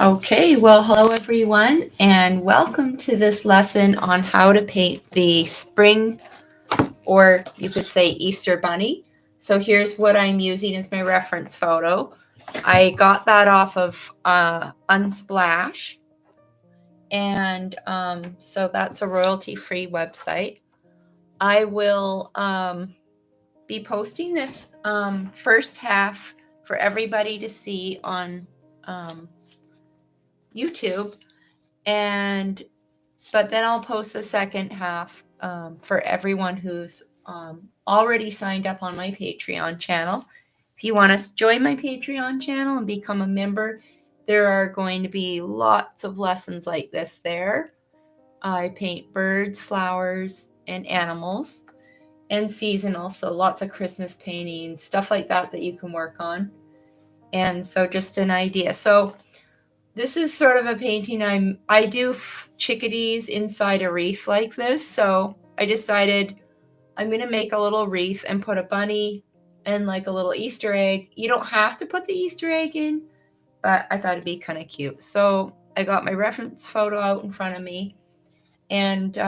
Okay, well, hello everyone, and welcome to this lesson on how to paint the spring, or you could say Easter bunny. So here's what I'm using as my reference photo. I got that off of Unsplash, and so that's a royalty-free website. I will be posting this first half for everybody to see on YouTube, but then I'll post the second half for everyone who's already signed up on my Patreon channel. If you want to join my Patreon channel and become a member, there are going to be lots of lessons like this there. I paint birds, flowers, and animals, and seasonal, so lots of Christmas paintings, stuff like that you can work on. And so just an idea. So this is sort of a painting I do chickadees inside a wreath like this. So I decided I'm going to make a little wreath and put a bunny and like a little Easter egg. You don't have to put the Easter egg in, but I thought it'd be kind of cute. So I got my reference photo out in front of me. And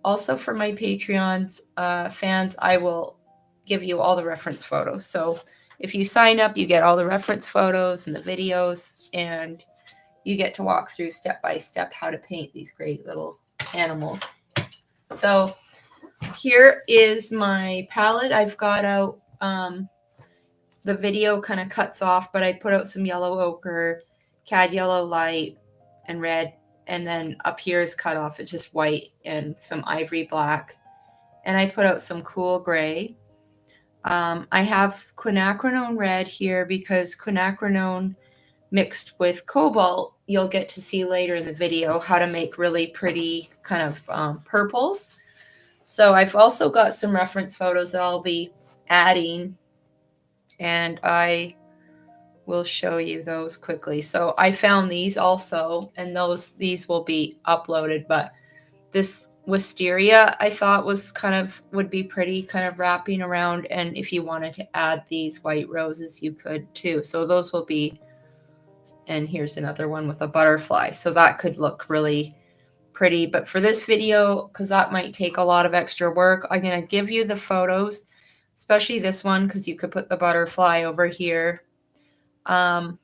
also for my Patreon's fans, I will give you all the reference photos. So if you sign up, you get all the reference photos and the videos, and you get to walk through step by step how to paint these great little animals. So here is my palette. I've got out, the video kind of cuts off, but I put out some yellow ochre, cad yellow light, and red. And then up here is cut off. It's just white and some ivory black. And I put out some cool gray. I have quinacridone red here because quinacridone mixed with cobalt, you'll get to see later in the video how to make really pretty kind of purples. So I've also got some reference photos that I'll be adding, and I will show you those quickly. So I found these also, and these will be uploaded, but this wisteria I thought would be pretty kind of wrapping around, and if you wanted to add these white roses you could too. So those will be, and here's another one with a butterfly, so that could look really pretty. But for this video, because that might take a lot of extra work, I'm going to give you the photos, especially this one because you could put the butterfly over here. I'm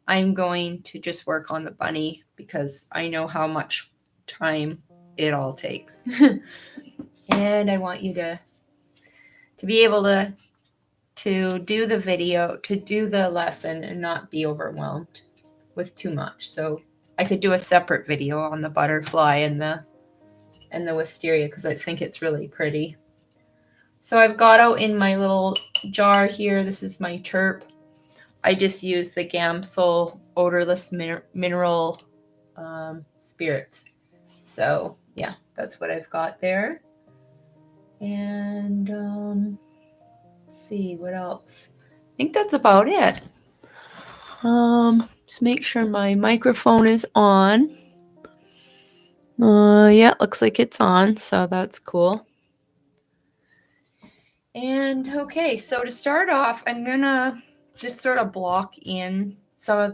going to just work on the bunny because I know how much time it all takes. And I want you to be able to do the video, to do the lesson and not be overwhelmed with too much. So I could do a separate video on the butterfly and the wisteria because I think it's really pretty. So I've got out in my little jar here, this is my terp. I just use the Gamsol odorless mineral spirits. So yeah, that's what I've got there. And let's see what else. I think that's about it. Just make sure my microphone is on. Yeah, looks like it's on, so that's cool. And okay, so to start off, I'm gonna just sort of block in some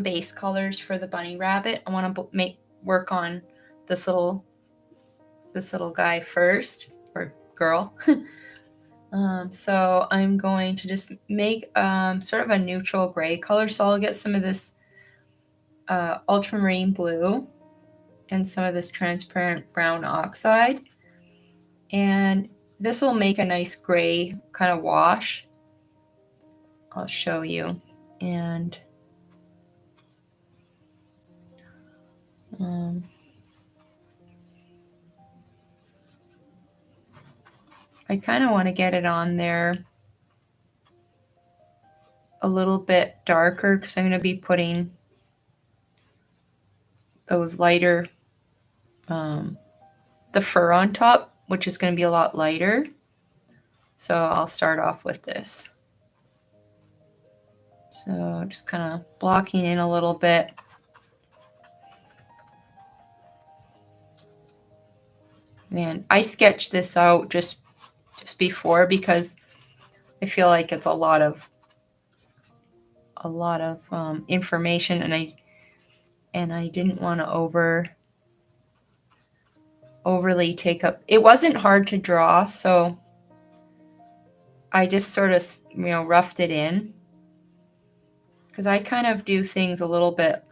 base colors for the bunny rabbit. I want to work on this little guy first, or girl. So I'm going to just make sort of a neutral gray color. So I'll get some of this ultramarine blue and some of this transparent brown oxide, and this will make a nice gray kind of wash. I'll show you. And I kind of want to get it on there a little bit darker because I'm going to be putting those lighter, the fur on top, which is going to be a lot lighter. So I'll start off with this. So just kind of blocking in a little bit. And I sketched this out just before because I feel like it's a lot of a lot of information, and I didn't want to overly take up. It wasn't hard to draw, so I just sort of, roughed it in, because I kind of do things a little bit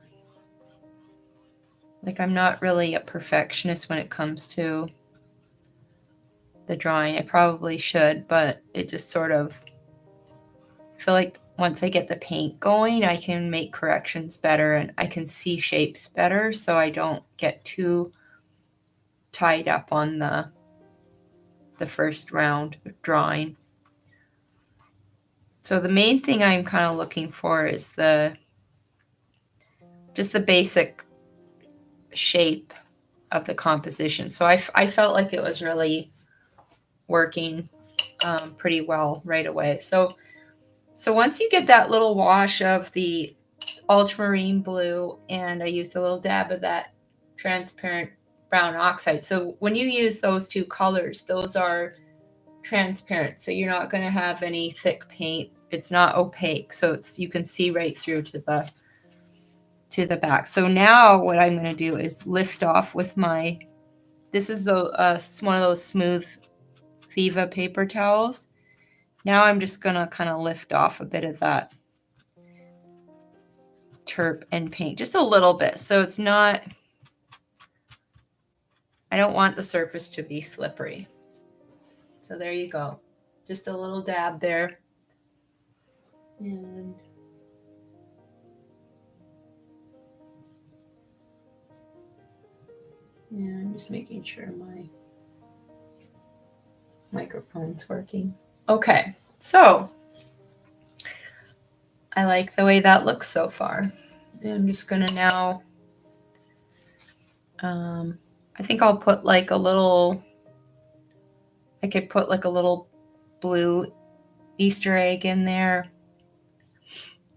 like I'm not really a perfectionist when it comes to the drawing. I probably should, but it just sort of, I feel like once I get the paint going, I can make corrections better and I can see shapes better, so I don't get too tied up on the first round of drawing. So the main thing I'm kind of looking for is just the basic shape of the composition. So I felt like it was really working pretty well right away. So once you get that little wash of the ultramarine blue, and I used a little dab of that transparent brown oxide. So when you use those two colors, those are transparent. So you're not going to have any thick paint. It's not opaque. So you can see right through to the back. So now what I'm going to do is lift off with this is one of those smooth Viva paper towels. Now I'm just going to kind of lift off a bit of that terp and paint, just a little bit. So it's not, I don't want the surface to be slippery. So there you go. Just a little dab there. And I'm just making sure my microphone's working. Okay, so I like the way that looks so far. I'm just gonna now, I think I'll put like I could put like a little blue Easter egg in there,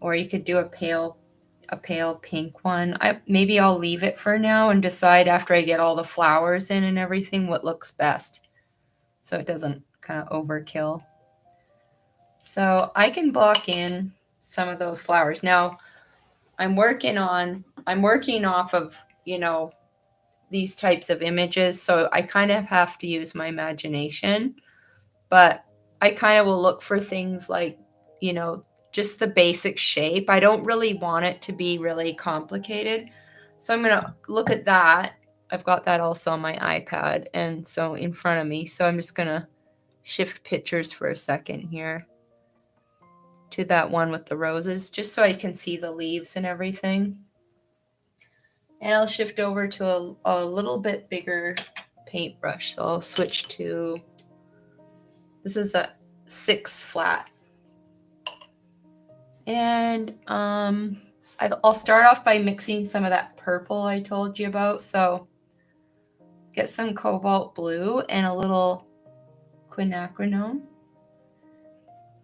or you could do a pale pink one. Maybe I'll leave it for now and decide after I get all the flowers in and everything what looks best, so it doesn't kind of overkill. So I can block in some of those flowers. Now I'm working off of, these types of images, so I kind of have to use my imagination, but I kind of will look for things like, just the basic shape. I don't really want it to be really complicated. So I'm going to look at that. I've got that also on my iPad, and so in front of me. So I'm just going to shift pictures for a second here to that one with the roses, just so I can see the leaves and everything. And I'll shift over to a little bit bigger paintbrush. So I'll switch to, this is a 6 flat. And I'll start off by mixing some of that purple I told you about. So get some cobalt blue and a little quinacridone.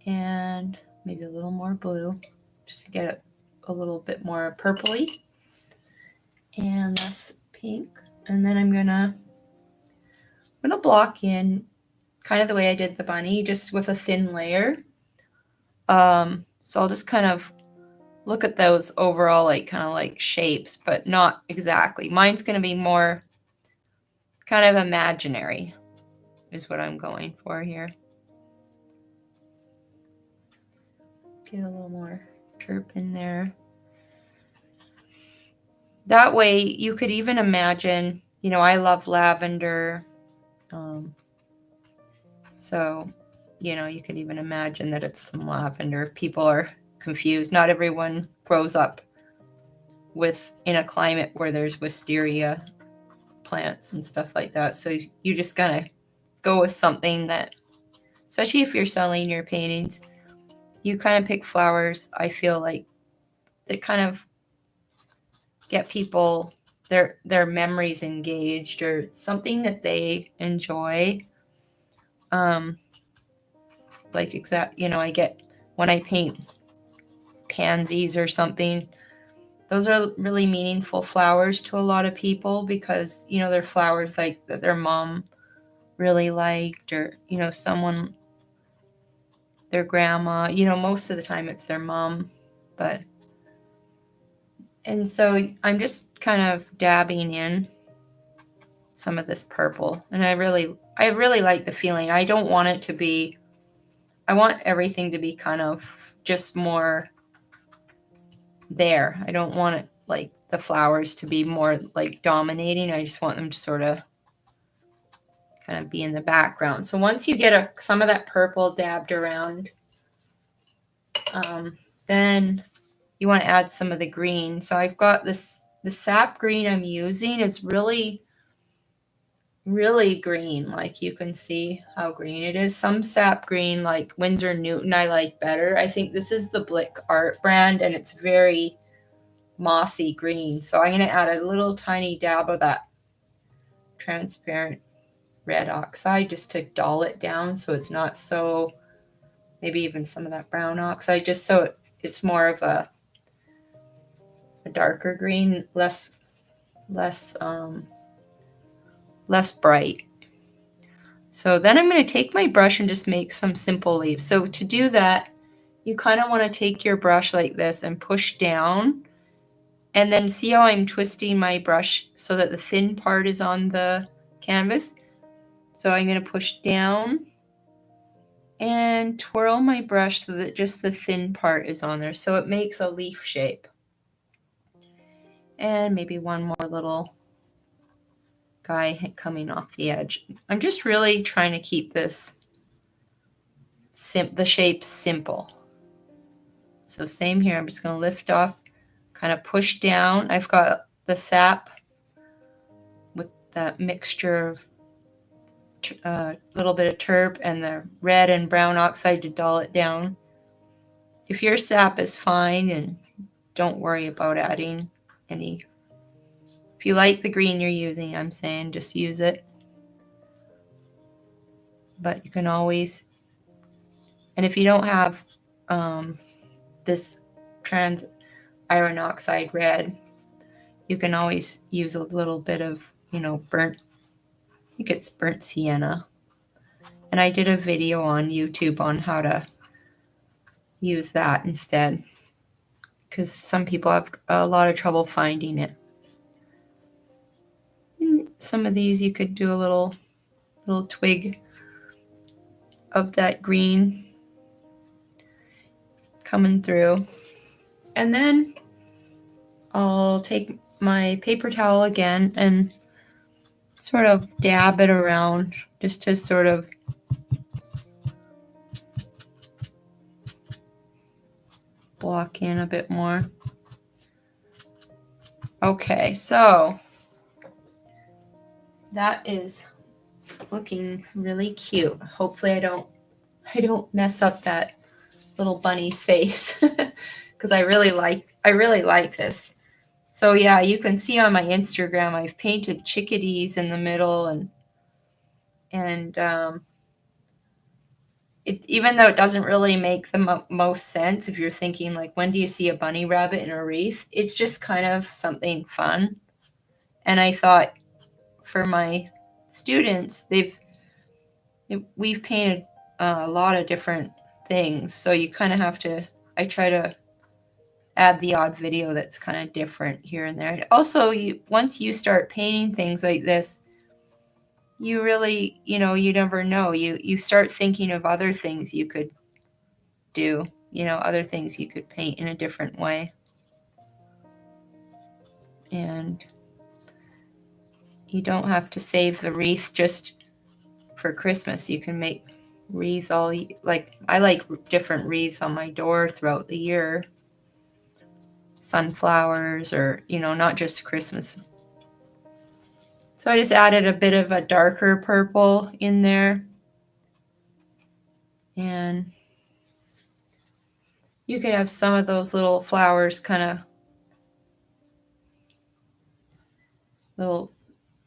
And maybe a little more blue, just to get it a little bit more purpley. And less pink. And then I'm gonna block in kind of the way I did the bunny, just with a thin layer. So I'll just kind of look at those overall, like kind of like shapes, but not exactly. Mine's gonna be more kind of imaginary, is what I'm going for here. Get a little more terp in there. That way you could even imagine, I love lavender. So, you could even imagine that it's some lavender. If people are confused, not everyone grows up in a climate where there's wisteria plants and stuff like that. So you just gotta go with something that, especially if you're selling your paintings, you kind of pick flowers, I feel like, that kind of get people their memories engaged, or something that they enjoy. Like I get, when I paint pansies or something, those are really meaningful flowers to a lot of people, because they're flowers like that their mom really liked, or someone, their grandma, most of the time it's their mom And so I'm just kind of dabbing in some of this purple, and I really like the feeling. I don't want it to be, I want everything to be kind of just more there. I don't want it like the flowers to be more like dominating. I just want them to sort of kind of be in the background. So once you get some of that purple dabbed around, then you want to add some of the green. So I've got this, the sap green I'm using is really green. Like you can see how green it is. Some sap green like Winsor Newton I like better. I think this is the Blick Art brand, and it's very mossy green. So I'm going to add a little tiny dab of that transparent red oxide just to dull it down so it's not so, maybe even some of that brown oxide, just so it's more of a darker green, less bright. So then I'm going to take my brush and just make some simple leaves. So to do that, you kind of want to take your brush like this and push down, and then see how I'm twisting my brush so that the thin part is on the canvas. So I'm going to push down and twirl my brush so that just the thin part is on there. So it makes a leaf shape. And maybe one more little guy coming off the edge. I'm just really trying to keep this, the shape simple. So same here, I'm just going to lift off, kind of push down. I've got the sap with that mixture of a little bit of terp and the red and brown oxide to dull it down. If your sap is fine, and don't worry about adding any. If you like the green you're using, I'm saying just use it. But you can always, and if you don't have this trans iron oxide red, you can always use a little bit of, burnt, I think it's burnt sienna. And I did a video on YouTube on how to use that instead, because some people have a lot of trouble finding it. And some of these you could do a little twig of that green coming through. And then I'll take my paper towel again and sort of dab it around just to sort of block in a bit more. Okay, so that is looking really cute. Hopefully I don't mess up that little bunny's face because I really like this. So yeah, you can see on my Instagram I've painted chickadees in the middle, and even though it doesn't really make the most sense if you're thinking like, when do you see a bunny rabbit in a wreath? It's just kind of something fun. And I thought for my students, we've painted a lot of different things. So you kind of have to, I try to add the odd video that's kind of different here and there. Also, once you start painting things like this, you really, you never know. You start thinking of other things you could do, other things you could paint in a different way. And you don't have to save the wreath just for Christmas. You can make wreaths I like different wreaths on my door throughout the year. Sunflowers, or, not just Christmas. So I just added a bit of a darker purple in there. And you could have some of those little flowers kind of little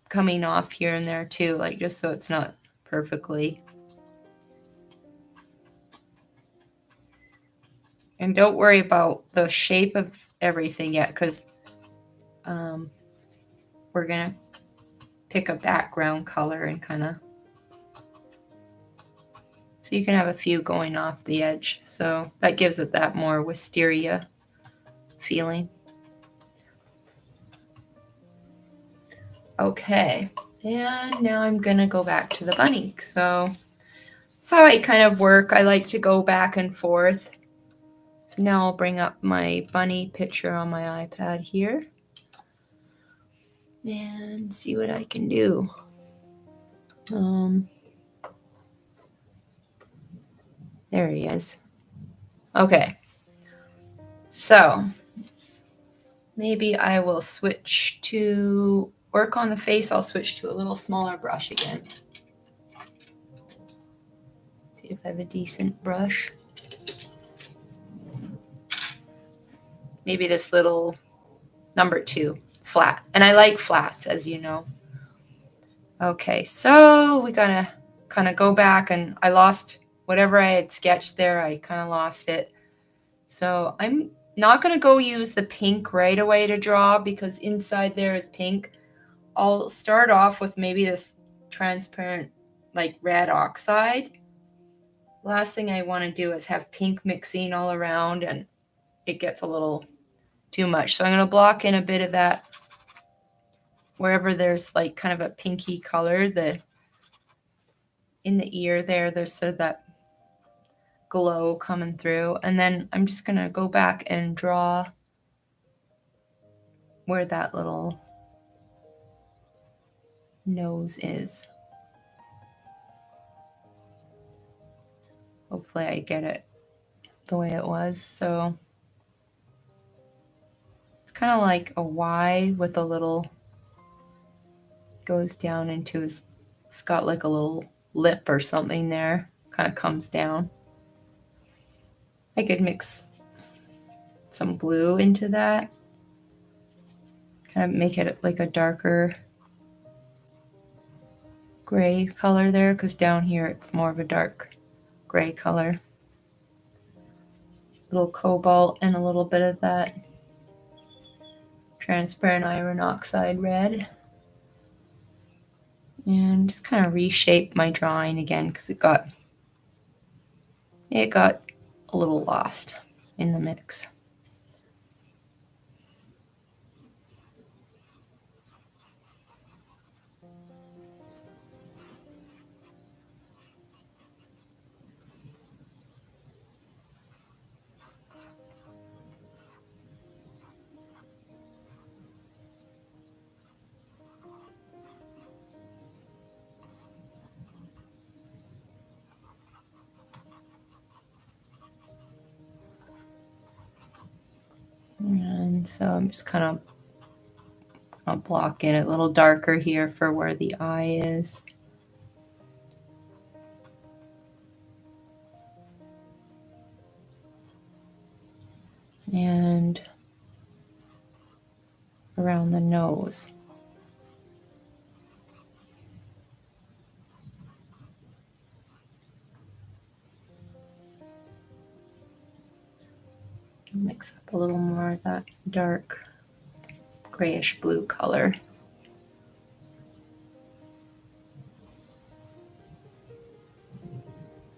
coming off here and there too, like just so it's not perfectly. And don't worry about the shape of everything yet, because we're going to pick a background color and kind of, so you can have a few going off the edge. So that gives it that more wisteria feeling. Okay, and now I'm gonna go back to the bunny. So that's how I kind of work. I like to go back and forth. So now I'll bring up my bunny picture on my iPad here and see what I can do. There he is. Okay, so maybe I will switch to work on the face. I'll switch to a little smaller brush again. See if I have a decent brush. Maybe this little number 2 flat. And I like flats, as you know. Okay, so we gotta kind of go back, and I lost whatever I had sketched there. I kind of lost it. So I'm not gonna go use the pink right away to draw because inside there is pink. I'll start off with maybe this transparent like red oxide. Last thing I want to do is have pink mixing all around and it gets a little too much. So I'm going to block in a bit of that wherever there's like kind of a pinky color. In the ear there's sort of that glow coming through. And then I'm just going to go back and draw where that little nose is. Hopefully I get it the way it was. So it's kind of like a Y with a little, goes down into his, it's got like a little lip or something there, kind of comes down. I could mix some blue into that, kind of make it like a darker gray color there, because down here it's more of a dark gray color. A little cobalt and a little bit of that transparent iron oxide red. And just kind of reshape my drawing again because it got a little lost in the mix. And so I'm just kind of, I'll block in a little darker here for where the eye is. And around the nose. Mix up a little more of that dark grayish blue color.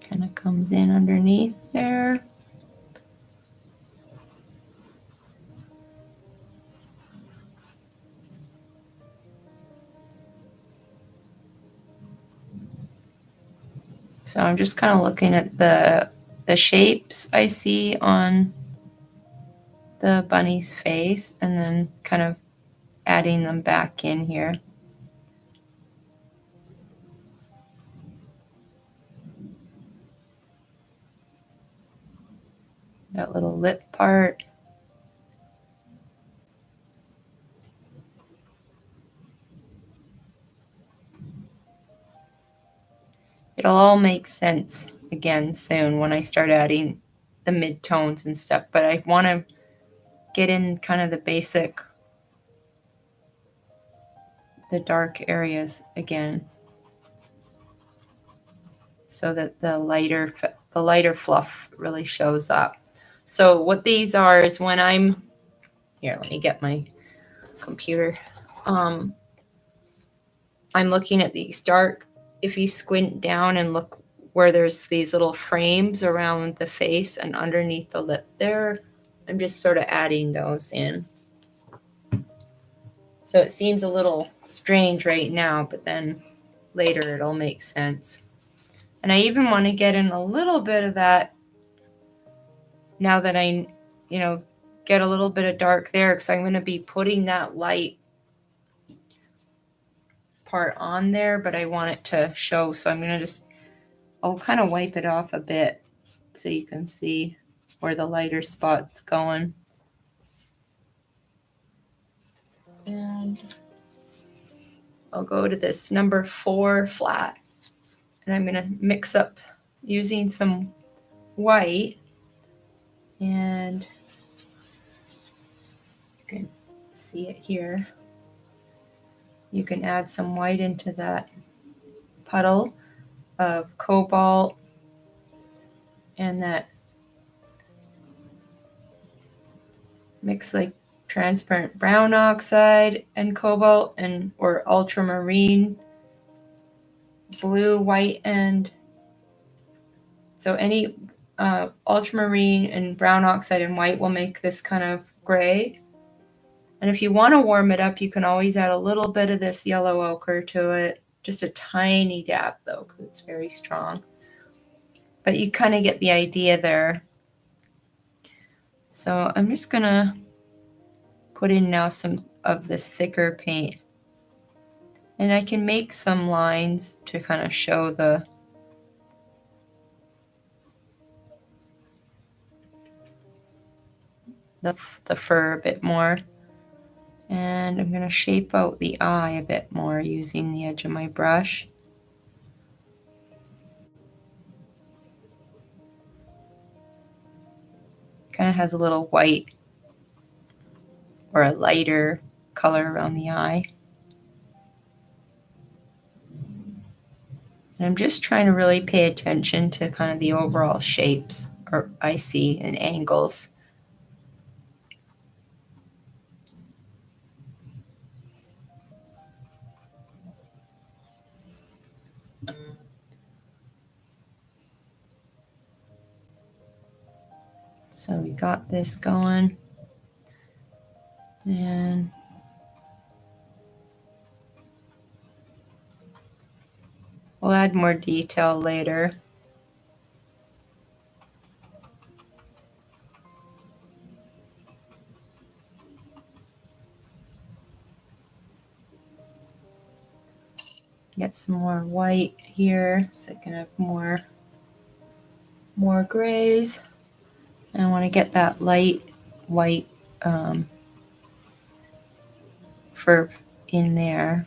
Kind of comes in underneath there. So I'm just kind of looking at the shapes I see on the bunny's face and then kind of adding them back in here. That little lip part. It'll all make sense again soon when I start adding the mid-tones and stuff, but I want to get in kind of the basic, the dark areas again, so that the lighter fluff really shows up. So what these are is when I'm here, let me get my computer. I'm looking at these dark, if you squint down and look where there's these little frames around the face and underneath the lip there, I'm just sort of adding those in. So it seems a little strange right now, but then later it'll make sense. And I even want to get in a little bit of that now that I, get a little bit of dark there, because I'm going to be putting that light part on there, but I want it to show. So I'm going to I'll kind of wipe it off a bit so you can see where the lighter spot's going. And I'll go to this number 4 flat, and I'm going to mix up using some white, and you can see it here. You can add some white into that puddle of cobalt and that mix like transparent brown oxide and cobalt or ultramarine blue, white, and so any ultramarine and brown oxide and white will make this kind of gray. And if you want to warm it up, you can always add a little bit of this yellow ochre to it, just a tiny dab though, because it's very strong. But you kind of get the idea there. So I'm just going to put in now some of this thicker paint. And I can make some lines to kind of show the fur a bit more. And I'm going to shape out the eye a bit more using the edge of my brush. Kind of has a little white or a lighter color around the eye. And I'm just trying to really pay attention to kind of the overall shapes I see and angles. So we got this going, and we'll add more detail later. Get some more white here so I can have more grays. And I want to get that light white fur in there.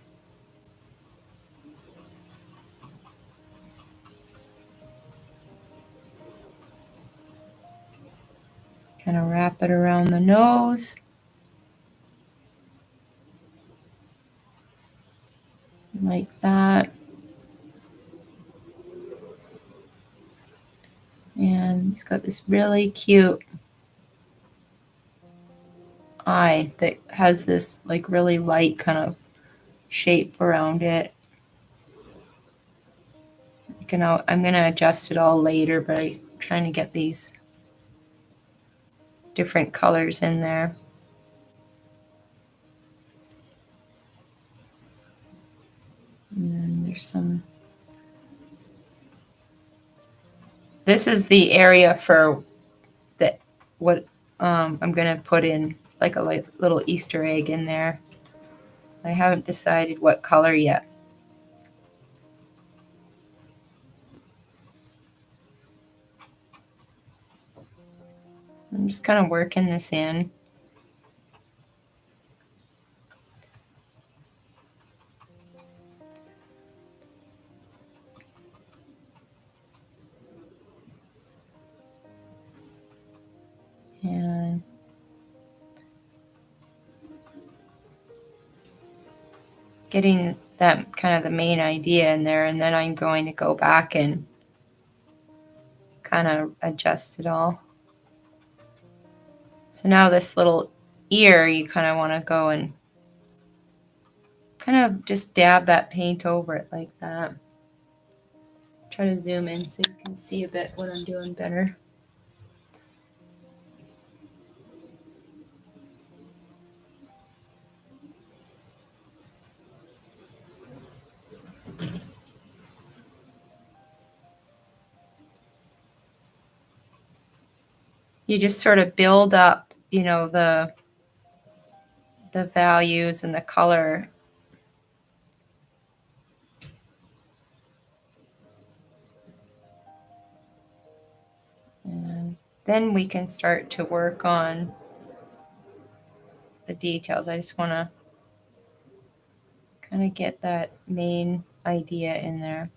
Kind of wrap it around the nose. Like that. And he's got this really cute eye that has this like really light kind of shape around it. I'm going to adjust it all later, but I'm trying to get these different colors in there. And then there's some. This is the area for what I'm going to put in like a little Easter egg in there. I haven't decided what color yet. I'm just kind of working this in. And getting that kind of the main idea in there, and then I'm going to go back and kind of adjust it all. So now this little ear, you kind of want to go and kind of just dab that paint over it like that. Try to zoom in so you can see a bit what I'm doing better. you just sort of build up, you know, the values and the color. And then we can start to work on the details. I just want to kind of get that main idea in there.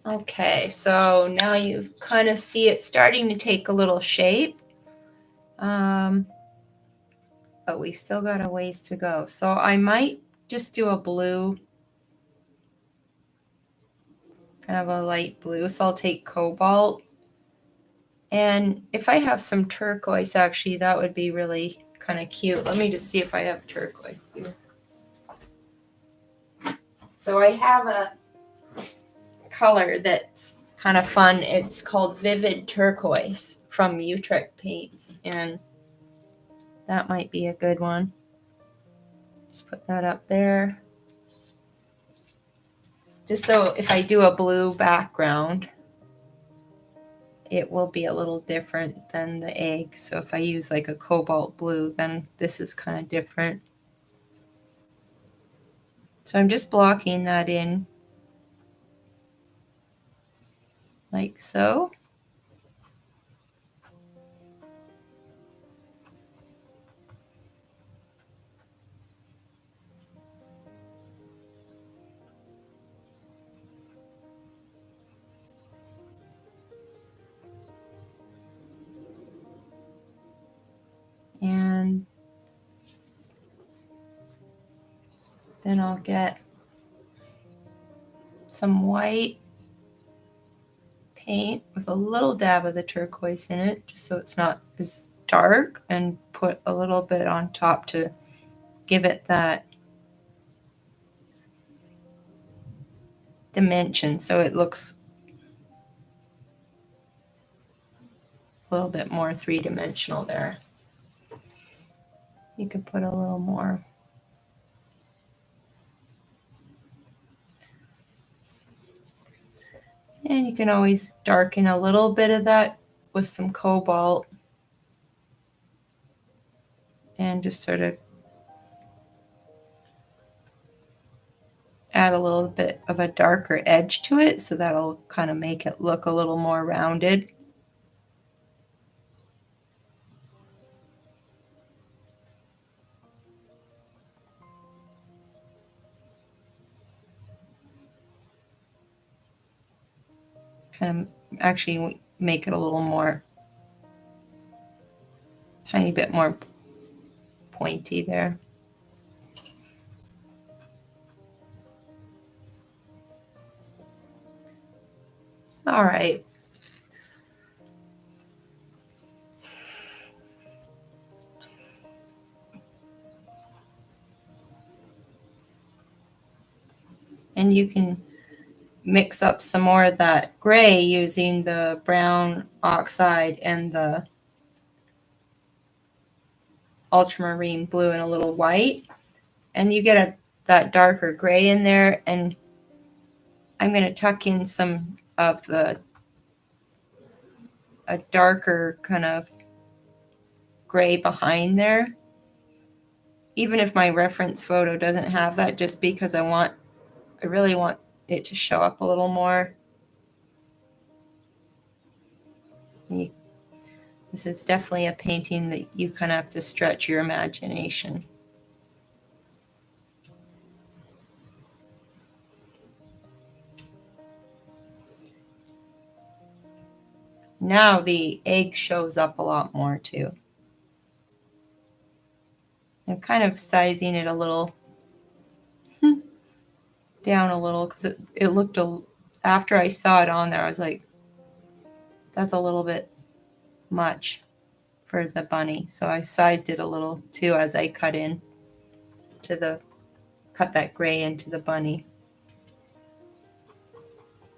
Okay, so now you kind of see it starting to take a little shape. But we still got a ways to go. So I might just do a blue, kind of a light blue. So I'll take cobalt. And if I have some turquoise, actually, that would be really kind of cute. Let me just see if I have turquoise here. So I have a color that's kind of fun. It's called Vivid Turquoise from Utrecht Paints, and that might be a good one. Just put that up there. Just so if I do a blue background, it will be a little different than the egg. So if I use like a cobalt blue, then this is kind of different. So I'm just blocking that in like so. And then I'll get some white paint with a little dab of the turquoise in it, just so it's not as dark, and put a little bit on top to give it that dimension so it looks a little bit more three-dimensional there. You could put a little more. And you can always darken a little bit of that with some cobalt and just sort of add a little bit of a darker edge to it, so that'll kind of make it look a little more rounded. Kind of actually make it a little more, tiny bit more pointy there. All right. And you can mix up some more of that gray using the brown oxide and the ultramarine blue and a little white. And you get that darker gray in there. And I'm going to tuck in some of a darker kind of gray behind there. Even if my reference photo doesn't have that, just because I really want it to show up a little more. This is definitely a painting that you kind of have to stretch your imagination. Now the egg shows up a lot more too. I'm kind of sizing it a little down a little because it looked, after I saw it on there, I was like, that's a little bit much for the bunny. So I sized it a little too as I cut in to the cut that gray into the bunny.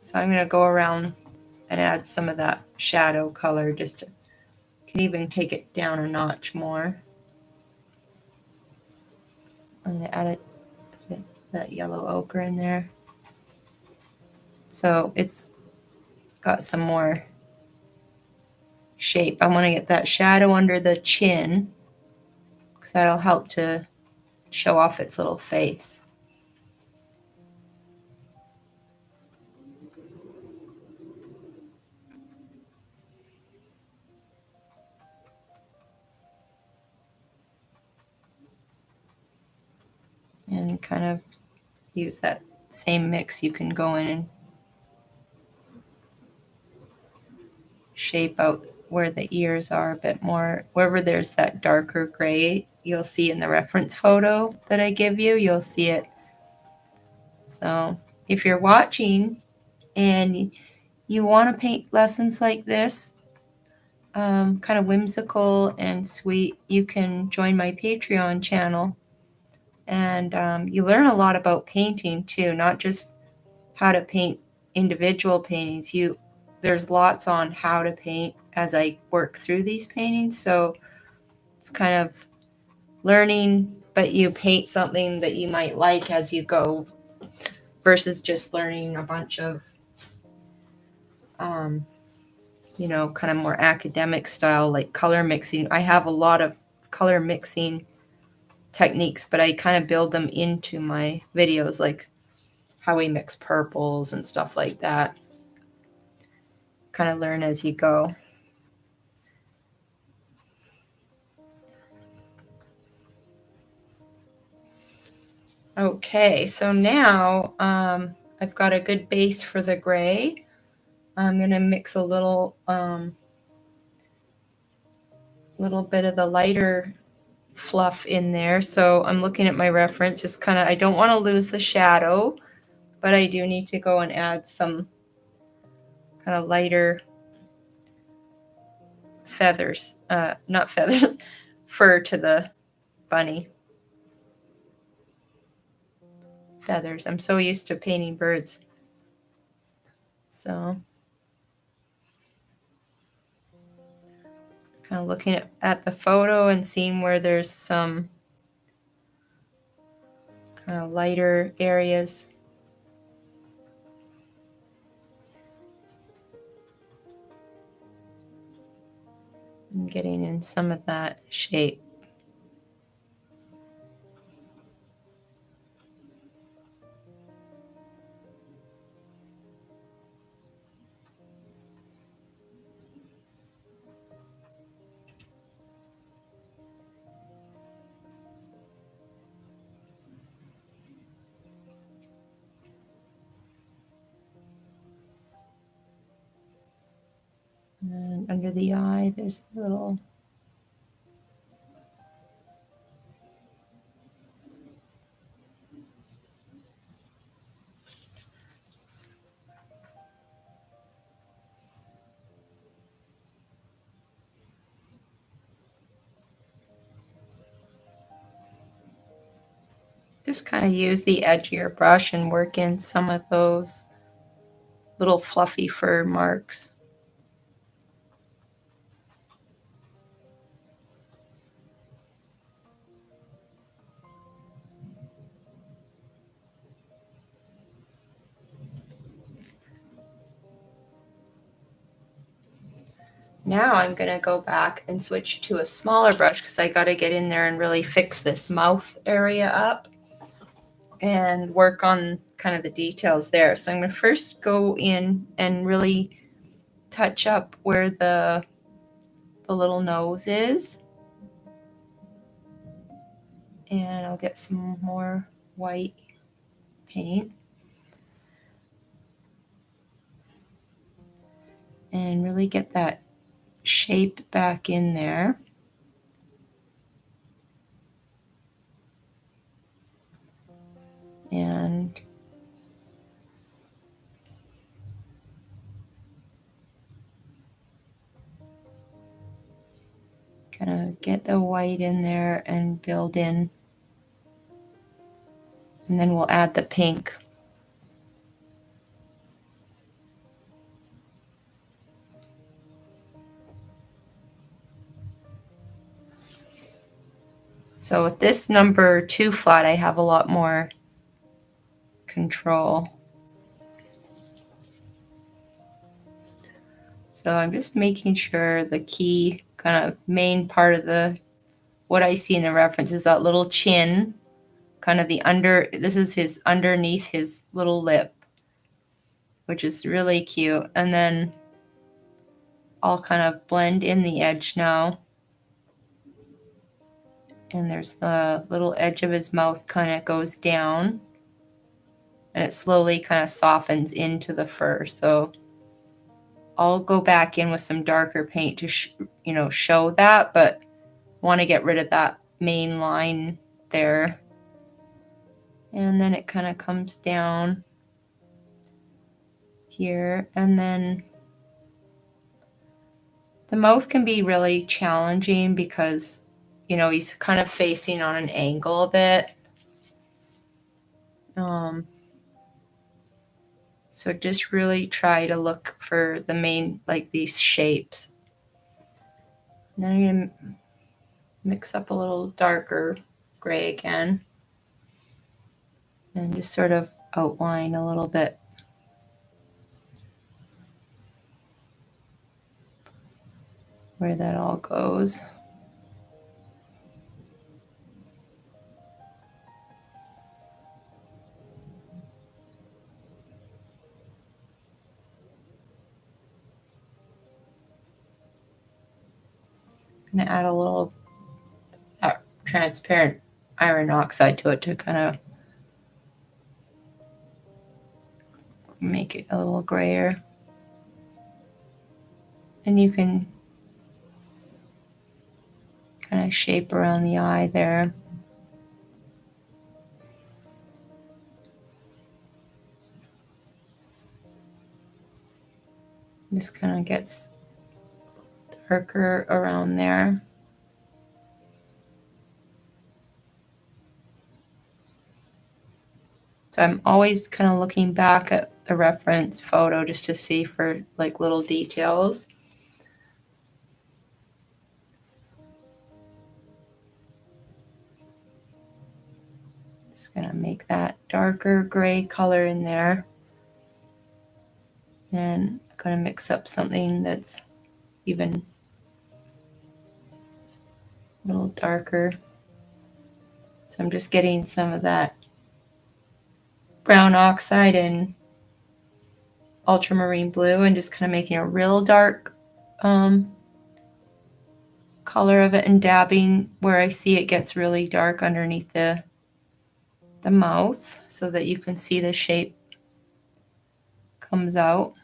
So I'm going to go around and add some of that shadow color, just to, can even take it down a notch more. I'm going to add that yellow ochre in there. So it's got some more shape. I want to get that shadow under the chin, because that'll help to show off its little face. And kind of use that same mix. You can go in and shape out where the ears are a bit more. Wherever there's that darker gray, you'll see in the reference photo that I give you, you'll see it. So if you're watching and you want to paint lessons like this, kind of whimsical and sweet, you can join my Patreon channel. And you learn a lot about painting too, not just how to paint individual paintings. There's lots on how to paint as I work through these paintings. So it's kind of learning, but you paint something that you might like as you go, versus just learning a bunch of, kind of more academic style, like color mixing. I have a lot of color mixing techniques, but I kind of build them into my videos, like how we mix purples and stuff like that. Kind of learn as you go. Okay, so now I've got a good base for the gray. I'm going to mix a little bit of the lighter fluff in there. So I'm looking at my reference, just kind of, I don't want to lose the shadow, but I do need to go and add some kind of lighter feathers, not feathers, fur to the bunny. Feathers. I'm so used to painting birds. So kind of looking at the photo and seeing where there's some kind of lighter areas. And getting in some of that shape. And under the eye, there's a little. Just kind of use the edge of your brush and work in some of those little fluffy fur marks. Now I'm going to go back and switch to a smaller brush, because I got to get in there and really fix this mouth area up and work on kind of the details there. So I'm going to first go in and really touch up where the little nose is. And I'll get some more white paint. And really get that shape back in there. And kind of get the white in there and build in And then we'll add the pink. So with this number 2 flat, I have a lot more control. So I'm just making sure the key kind of main part of what I see in the reference is that little chin, kind of this is his underneath his little lip, which is really cute. And then I'll kind of blend in the edge now. And there's the little edge of his mouth kind of goes down, and it slowly kind of softens into the fur. So I'll go back in with some darker paint to show that, but want to get rid of that main line there. And then it kind of comes down here, and then the mouth can be really challenging because he's kind of facing on an angle a bit. So just really try to look for the main, like these shapes. And then I'm going to mix up a little darker gray again and just sort of outline a little bit. Where that all goes. I'm going to add a little transparent iron oxide to it to kind of make it a little grayer. And you can kind of shape around the eye there. This kind of gets darker around there. So I'm always kind of looking back at the reference photo just to see for like little details. Just gonna make that darker gray color in there. And I'm gonna mix up something that's even a little darker. So I'm just getting some of that brown oxide and ultramarine blue and just kind of making a real dark color of it and dabbing where I see it gets really dark underneath the mouth so that you can see the shape comes out.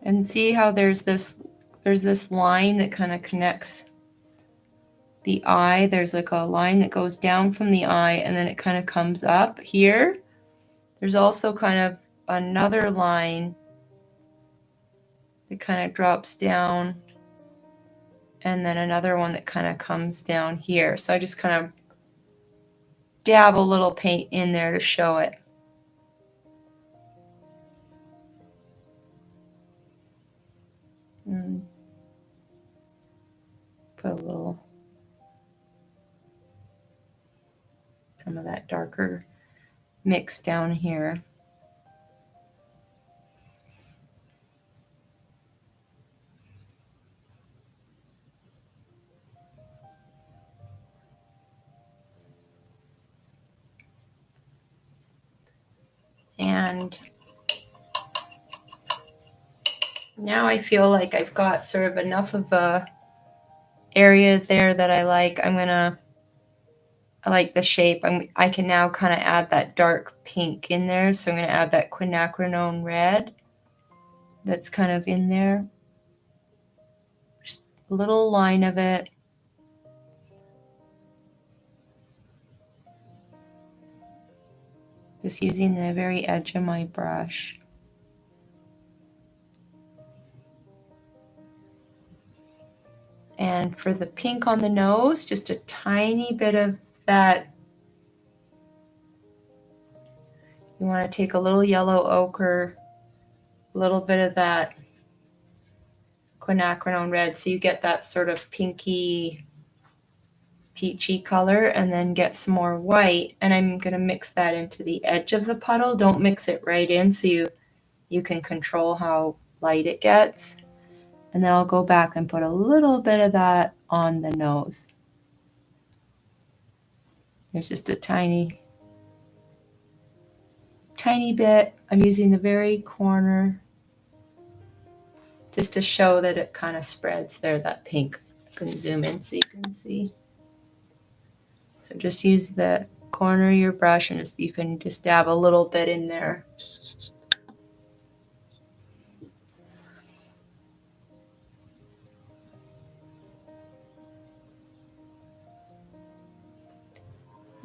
And see how there's this line that kind of connects the eye. There's like a line that goes down from the eye and then it kind of comes up here. There's also kind of another line that kind of drops down and then another one that kind of comes down here. So I just kind of dab a little paint in there to show it. And put a little, some of that darker mix down here. And now I feel like I've got sort of enough of a area there that I like. I like the shape. I can now kind of add that dark pink in there. So I'm going to add that quinacridone red that's kind of in there. Just a little line of it. Just using the very edge of my brush. And for the pink on the nose, just a tiny bit of that. You want to take a little yellow ochre, a little bit of that quinacridone red, so you get that sort of pinky, peachy color, and then get some more white. And I'm going to mix that into the edge of the puddle. Don't mix it right in, so you can control how light it gets. And then I'll go back and put a little bit of that on the nose. There's just a tiny bit. I'm using the very corner just to show that it kind of spreads there, that pink. I can zoom in so you can see. So just use the corner of your brush and you can just dab a little bit in there.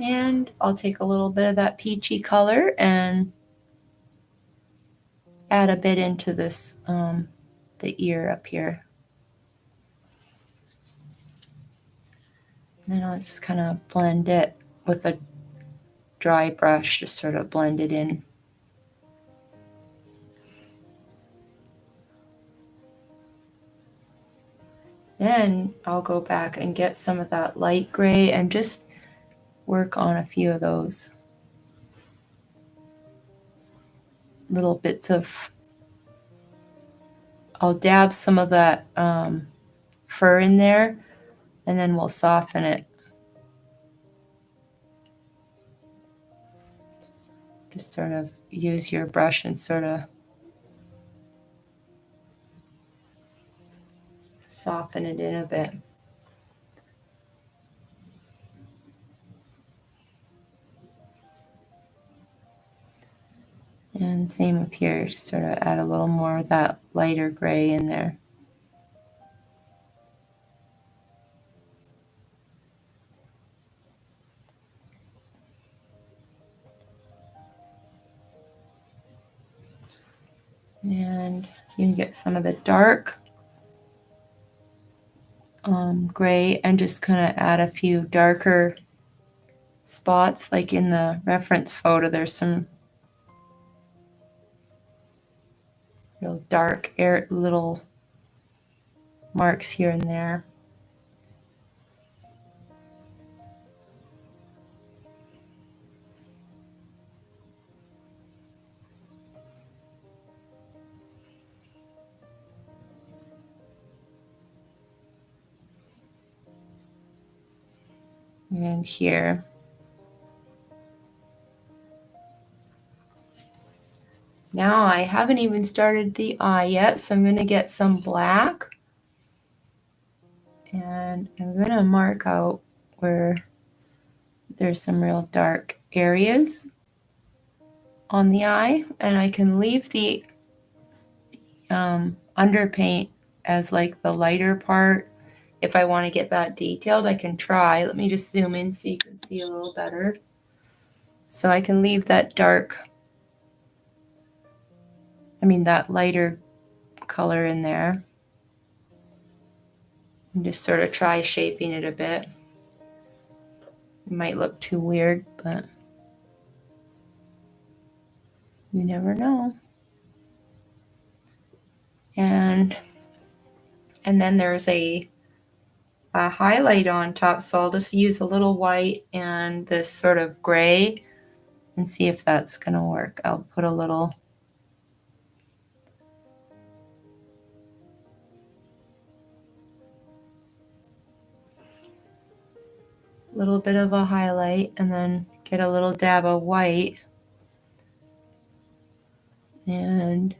And I'll take a little bit of that peachy color and add a bit into this, the ear up here. And then I'll just kind of blend it with a dry brush, just sort of blend it in. Then I'll go back and get some of that light gray and just work on a few of those little bits of, I'll dab some of that fur in there, and then we'll soften it. Just sort of use your brush and sort of soften it in a bit. And same with here, just sort of add a little more of that lighter gray in there. And you can get some of the dark gray and just kind of add a few darker spots. Like in the reference photo, there's some real dark little marks here and there. And here. Now I haven't even started the eye yet, so I'm going to get some black. And I'm going to mark out where there's some real dark areas on the eye. And I can leave the underpaint as like the lighter part. If I want to get that detailed, I can try. Let me just zoom in so you can see a little better. So I can leave that that lighter color in there. And just sort of try shaping it a bit. It might look too weird, but you never know. And then there's a highlight on top, so I'll just use a little white and this sort of gray and see if that's going to work. I'll put a little bit of a highlight and then get a little dab of white and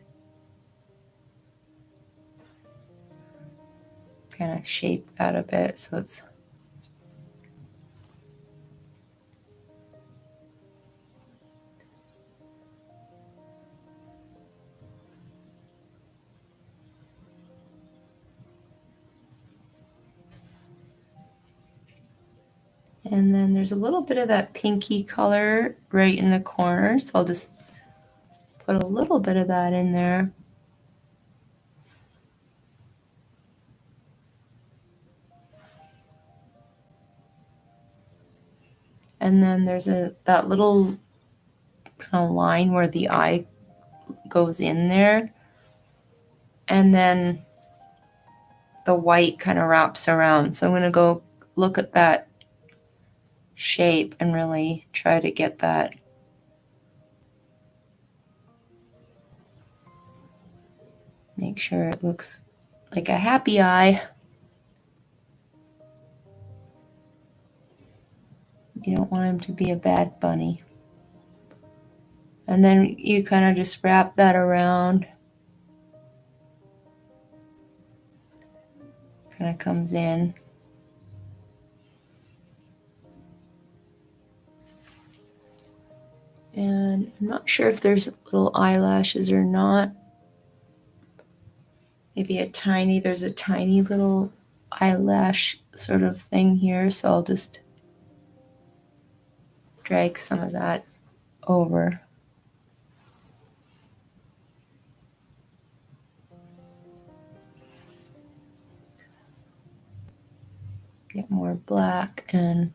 kind of shape that a bit so it's and then there's a little bit of that pinky color right in the corner, so I'll just put a little bit of that in there. And then there's that little kind of line where the eye goes in there. And then the white kind of wraps around. So I'm going to go look at that shape and really try to get that. Make sure it looks like a happy eye. You don't want him to be a bad bunny. And then you kind of just wrap that around. Kind of comes in. And I'm not sure if there's little eyelashes or not. Maybe there's a tiny little eyelash sort of thing here. So I'll just drag some of that over. Get more black and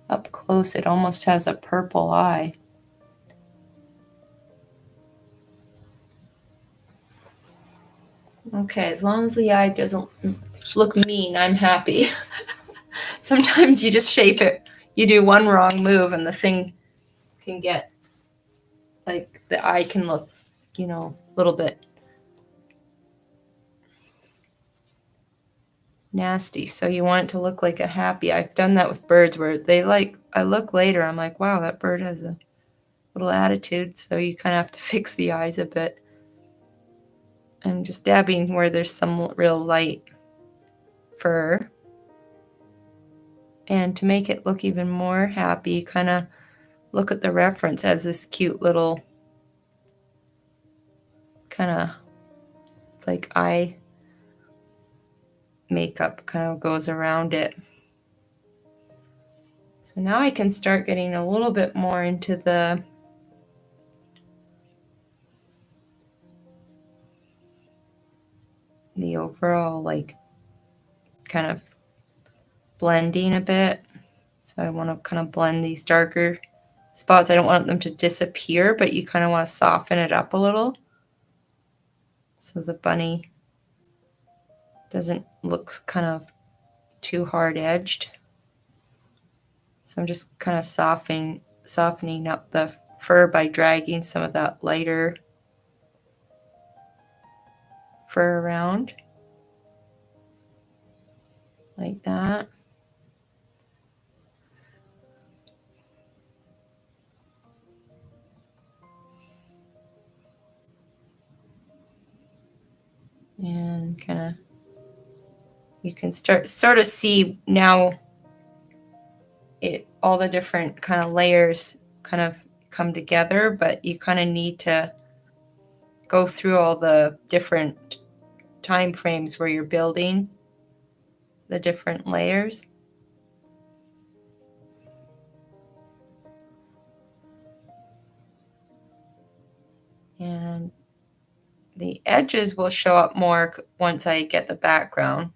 up close it almost has a purple eye. Okay, as long as the eye doesn't look mean, I'm happy. Sometimes you just shape it. You do one wrong move and the thing can get, like, the eye can look, a little bit nasty. So you want it to look like a happy. I've done that with birds where I look later, I'm like, wow, that bird has a little attitude. So you kind of have to fix the eyes a bit. And just dabbing where there's some real light fur. And to make it look even more happy, kind of look at the reference as this cute little kind of, it's like eye makeup kind of goes around it. So now I can start getting a little bit more into the overall, like, kind of blending a bit. So I want to kind of blend these darker spots. I don't want them to disappear, but you kind of want to soften it up a little so the bunny doesn't look kind of too hard edged. So I'm just kind of softening up the fur by dragging some of that lighter fur around like that. And kind of, you can sort of see now all the different kind of layers kind of come together, but you kind of need to go through all the different time frames where you're building the different layers. And the edges will show up more once I get the background.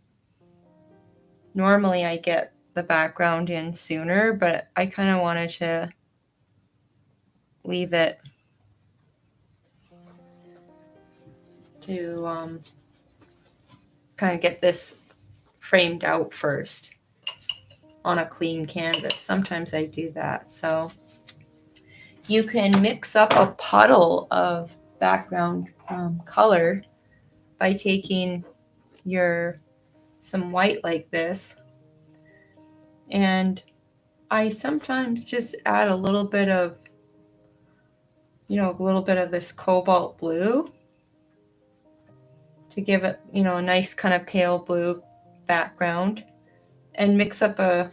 Normally I get the background in sooner, but I kind of wanted to leave it to kind of get this framed out first on a clean canvas. Sometimes I do that. So you can mix up a puddle of background color by taking some white like this, and I sometimes just add a little bit of this cobalt blue to give it a nice kind of pale blue background, and mix up a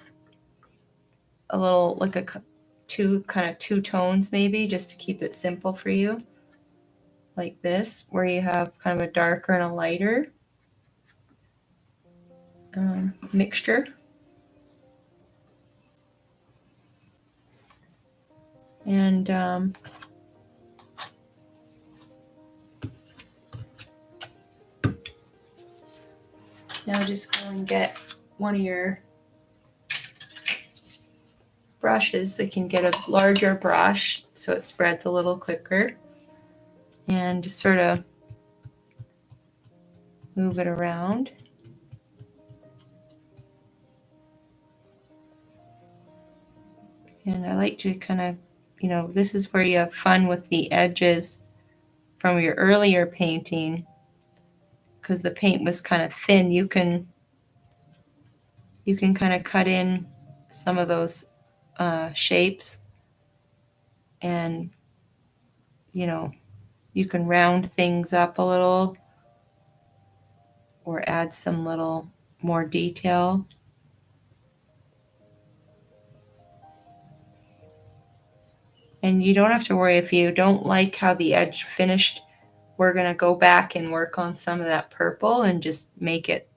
little, like two tones maybe, just to keep it simple for you, like this, where you have kind of a darker and a lighter mixture. And now just go and get one of your brushes so you can get a larger brush so it spreads a little quicker. And just sort of move it around. And I like to kind of, this is where you have fun with the edges from your earlier painting, because the paint was kind of thin. You can kind of cut in some of those shapes, and you can round things up a little or add some little more detail. And you don't have to worry if you don't like how the edge finished. We're going to go back and work on some of that purple and just make it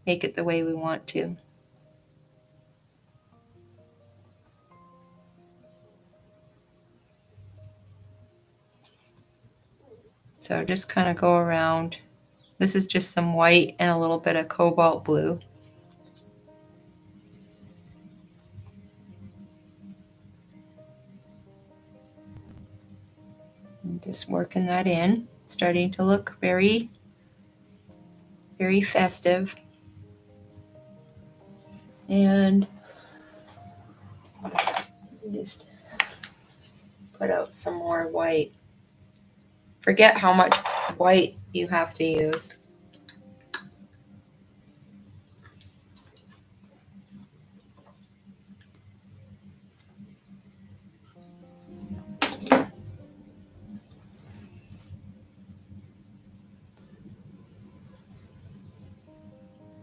the way we want to. So just kind of go around. This is just some white and a little bit of cobalt blue. And just working that in. It's starting to look very, very festive. And just put out some more white. Forget how much white you have to use.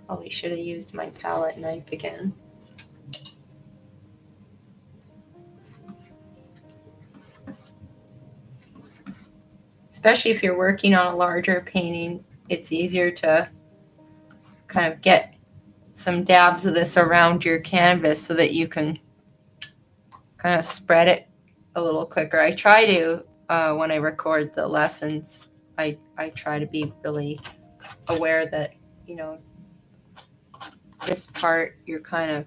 Probably should have used my palette knife again. Especially if you're working on a larger painting, it's easier to kind of get some dabs of this around your canvas so that you can kind of spread it a little quicker. I try to, when I record the lessons, I try to be really aware that, this part you're kind of,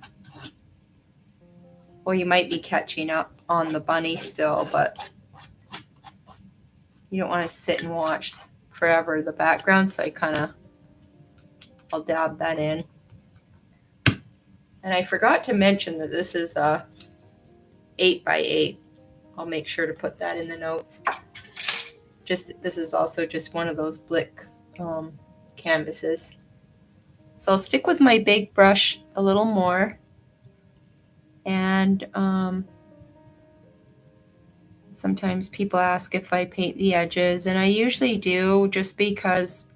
well, you might be catching up on the bunny still, but you don't want to sit and watch forever the background, so I'll dab that in. And I forgot to mention that this is a 8x8. I'll make sure to put that in the notes. This is also just one of those Blick canvases. So I'll stick with my big brush a little more. And sometimes people ask if I paint the edges, and I usually do, just because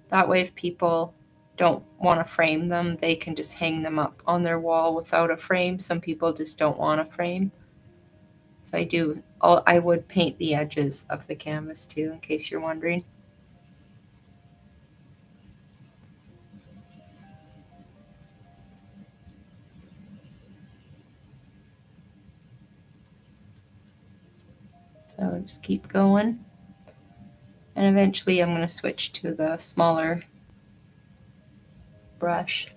that way if people don't want to frame them, they can just hang them up on their wall without a frame. Some people just don't want a frame. So I would paint the edges of the canvas too, in case you're wondering. So just keep going. And eventually I'm going to switch to the smaller brush.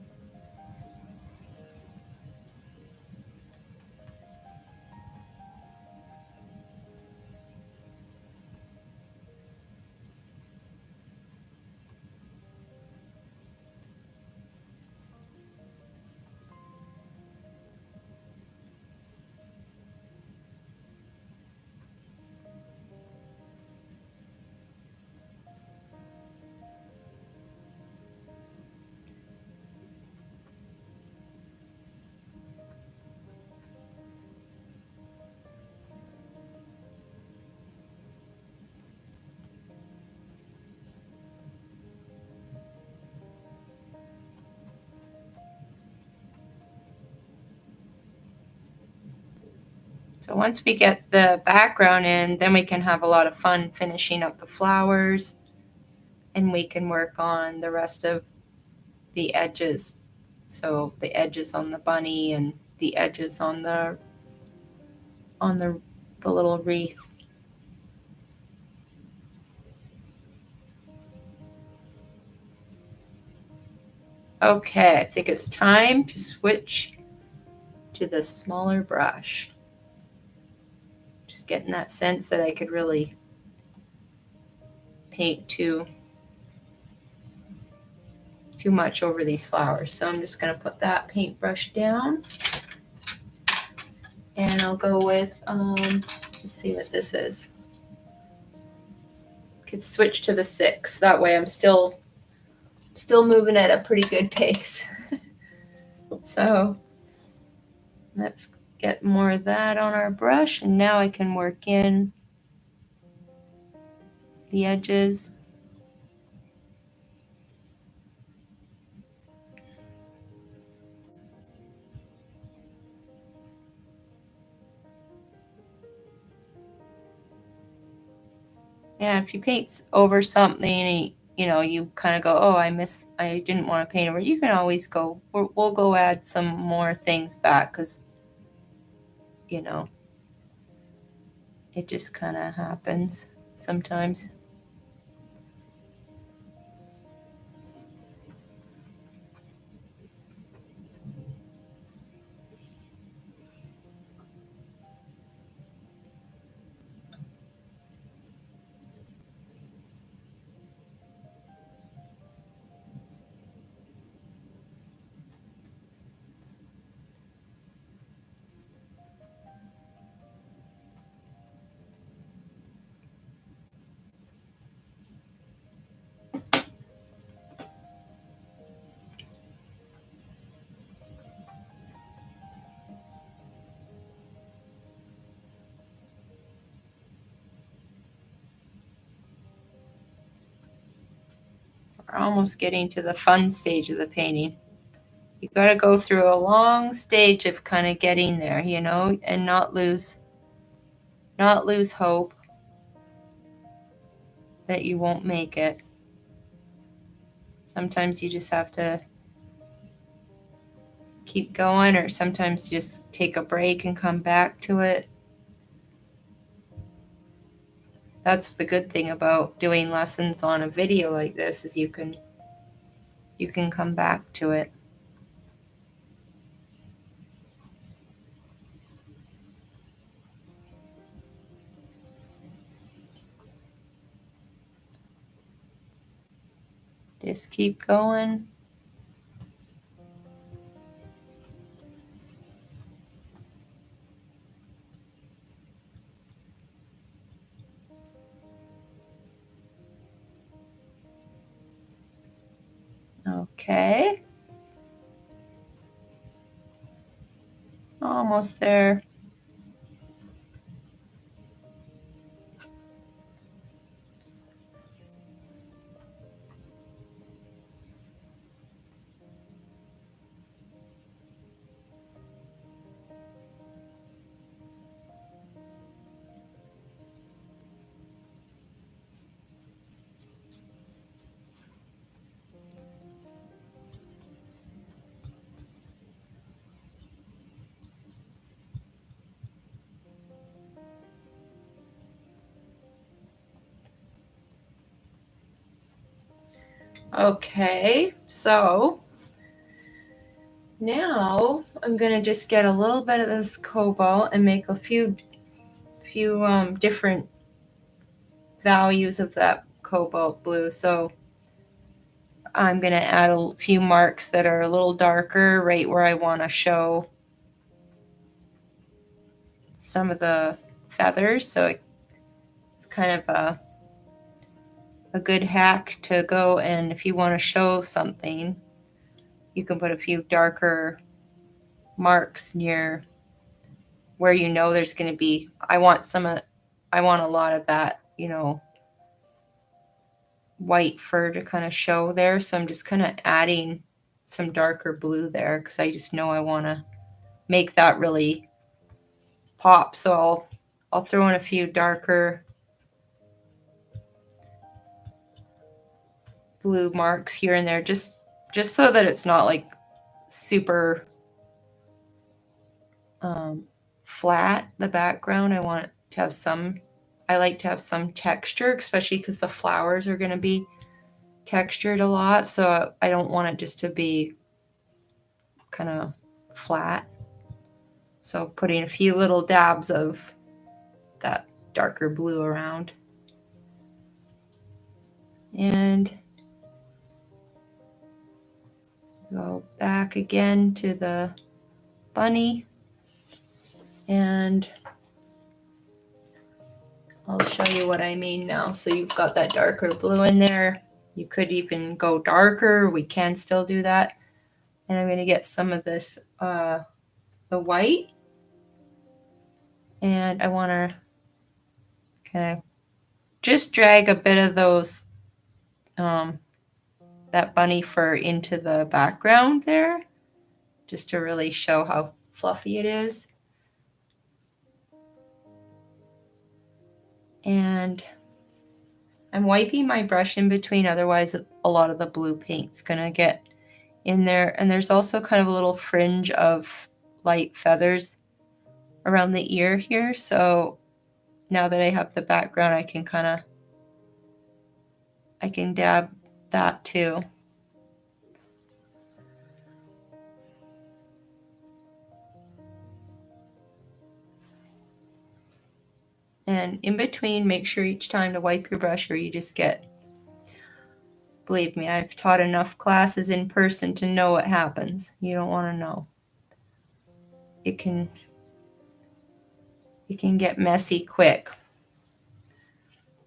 So once we get the background in, then we can have a lot of fun finishing up the flowers, and we can work on the rest of the edges. So the edges on the bunny and the edges on the on the little wreath. Okay, I think it's time to switch to the smaller brush. Just getting that sense that I could really paint too much over these flowers. So I'm just going to put that paintbrush down. And I'll go with, let's see what this is. Could switch to the 6. That way I'm still moving at a pretty good pace. So let's get more of that on our brush. And now I can work in the edges. Yeah, if you paint over something, you kind of go, oh, I didn't want to paint over. You can always go, we'll go add some more things back because, it just kind of happens sometimes. We're almost getting to the fun stage of the painting. You got to go through a long stage of kind of getting there, and not lose hope that you won't make it. Sometimes you just have to keep going, or sometimes just take a break and come back to it. That's the good thing about doing lessons on a video like this, is you can come back to it. Just keep going. Okay. Almost there. Okay, so now I'm going to just get a little bit of this cobalt and make a few different values of that cobalt blue. So I'm going to add a few marks that are a little darker right where I want to show some of the feathers. So it's kind of a good hack to go, and if you want to show something, you can put a few darker marks near where there's going to be. I want a lot of that, white fur to kind of show there. So I'm just kind of adding some darker blue there because I just know I want to make that really pop. So I'll throw in a few darker blue marks here and there, just so that it's not like super flat, the background. I want it to have some, I like to have some texture, especially because the flowers are going to be textured a lot. So I don't want it just to be kind of flat. So putting a few little dabs of that darker blue around. And go back again to the bunny, and I'll show you what I mean now. So you've got that darker blue in there. You could even go darker. We can still do that. And I'm going to get some of this, the white. And I want to kind of just drag a bit of those, that bunny fur into the background there, just to really show how fluffy it is. And I'm wiping my brush in between, otherwise a lot of the blue paint's gonna get in there. And there's also kind of a little fringe of light feathers around the ear here. So now that I have the background, I can dab that too. And in between, make sure each time to wipe your brush or you just get, believe me, I've taught enough classes in person to know what happens. You don't want to know. It can get messy quick.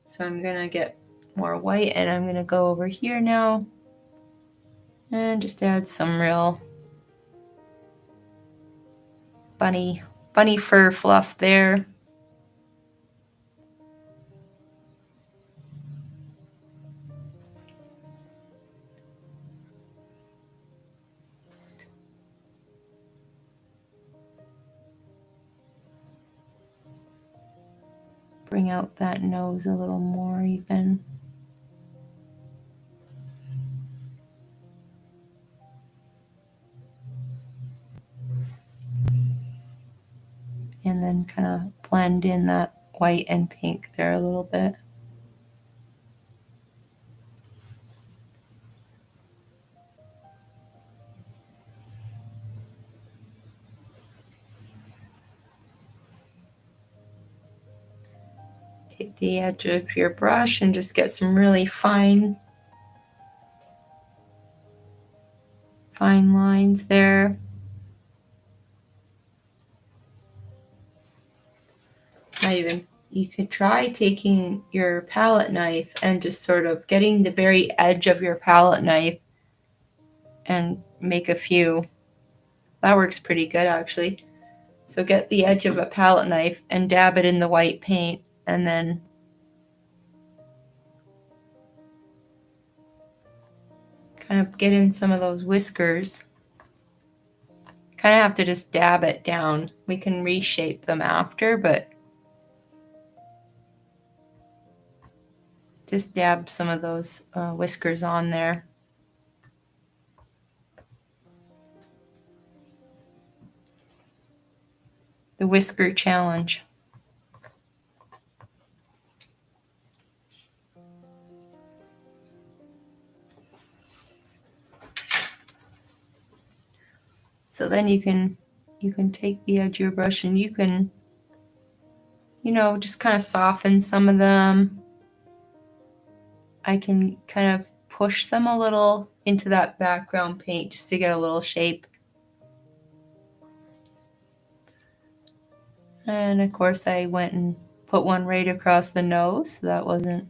So I'm going to get more white, and I'm going to go over here now and just add some real bunny fur fluff there. Bring out that nose a little more even. And then kind of blend in that white and pink there a little bit. Take the edge of your brush and just get some really fine lines there. You could try taking your palette knife and just sort of getting the very edge of your palette knife and make a few. That works pretty good actually. So get the edge of a palette knife and dab it in the white paint, and then kind of get in some of those whiskers. Kind of have to just dab it down. We can reshape them after, but just dab some of those whiskers on there. The whisker challenge. So then you can take the edge of your brush and you can, just kind of soften some of them. I can kind of push them a little into that background paint just to get a little shape. And of course I went and put one right across the nose, so that wasn't,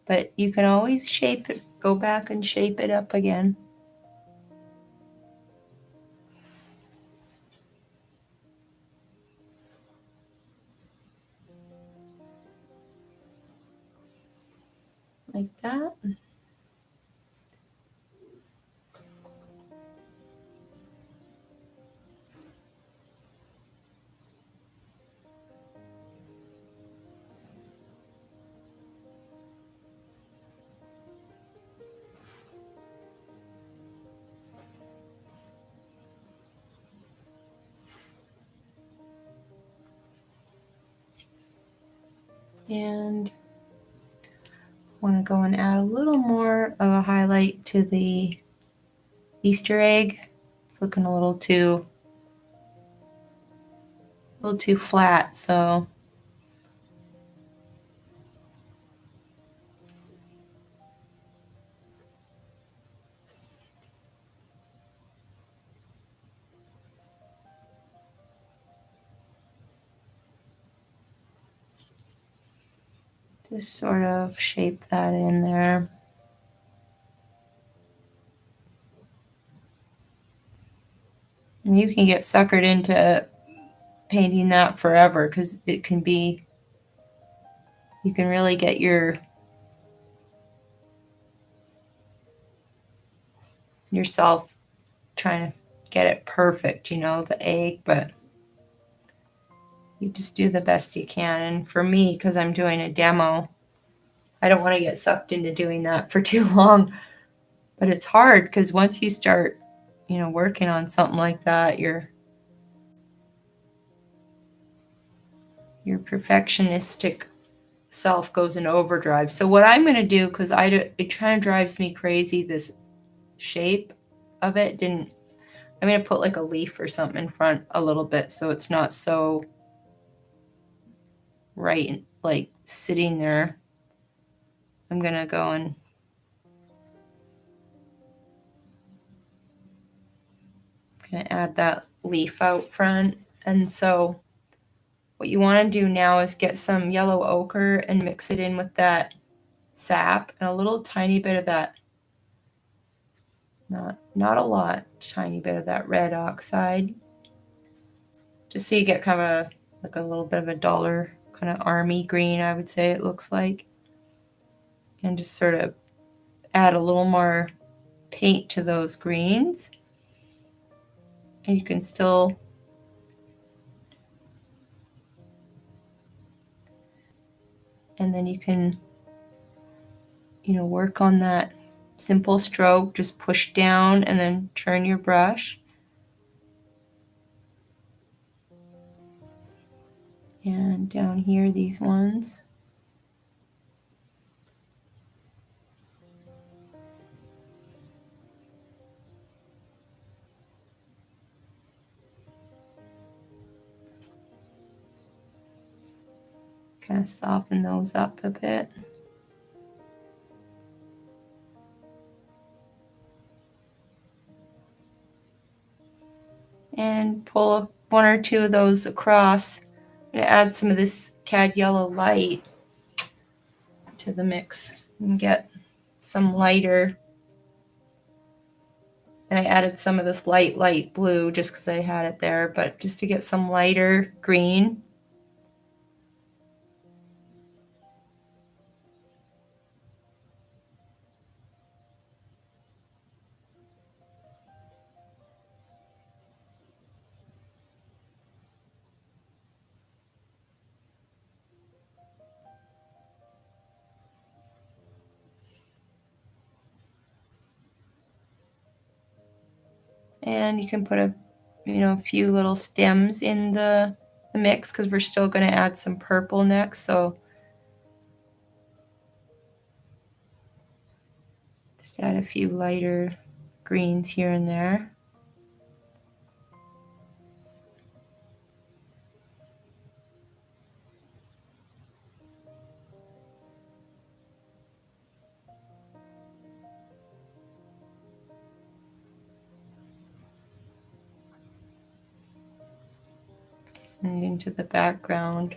but you can always shape it, go back and shape it up again. Like that. And want to go and add a little more of a highlight to the Easter egg. It's looking a little too flat, so just sort of shape that in there. And you can get suckered into painting that forever because it can be, you can really get yourself trying to get it perfect, you know, the egg, but you just do the best you can. And for me, because I'm doing a demo, I don't want to get sucked into doing that for too long. But it's hard because once you start, you know, working on something like that, your perfectionistic self goes into overdrive. So what I'm going to do, because it kind of drives me crazy, this shape of it I'm going to put like a leaf or something in front a little bit so it's not so right, like sitting there. I'm going to go and kind of add that leaf out front. And so what you want to do now is get some yellow ochre and mix it in with that sap and a little tiny bit of that, not a lot, tiny bit of that red oxide, just so you get kind of like a little bit of a duller kind of army green, I would say it looks like, and just sort of add a little more paint to those greens. And you can still, and then you can, you know, work on that simple stroke, just push down and then turn your brush. And down here, these ones. Kind of soften those up a bit. And pull one or two of those across. I'm going to add some of this cad yellow light to the mix and get some lighter. And I added some of this light blue just because I had it there, but just to get some lighter green. And you can put a few little stems in the mix because we're still going to add some purple next. So just add a few lighter greens here and there. And into the background.